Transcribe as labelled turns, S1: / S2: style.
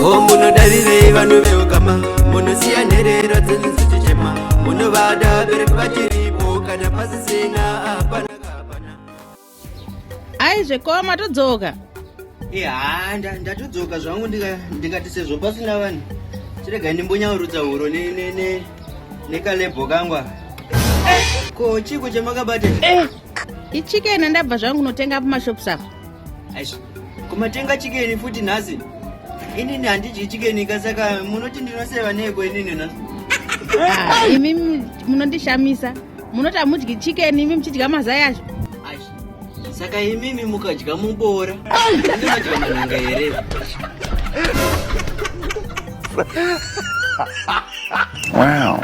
S1: munodarirei vanhu veukama munosiya nherera dzenyu dzichichema munovada bereki vachiripo kana pasisina apana kapana.
S2: Ai zvekoma todzoka.
S3: Ndatodzoka zvangu ndikati sezvo pasina vanhu chirega ndimbonyaurudza huro nekalebho kangwa. Ko chiko chamakabata?
S2: Ichikeni ndabva zvangu kunotenga pamashops apo.
S3: Kumatenga chikeni futi nhasi? Inini handidyi chikeni kasaka munoti ndinoseva neko inini nhasi.
S2: Imi munondishamisa. Munoti hamudyi chikeni imi muchidya mazai acho.
S3: Saka imimi mukadya muboora. Ndinodya manhanga here.
S4: Wow.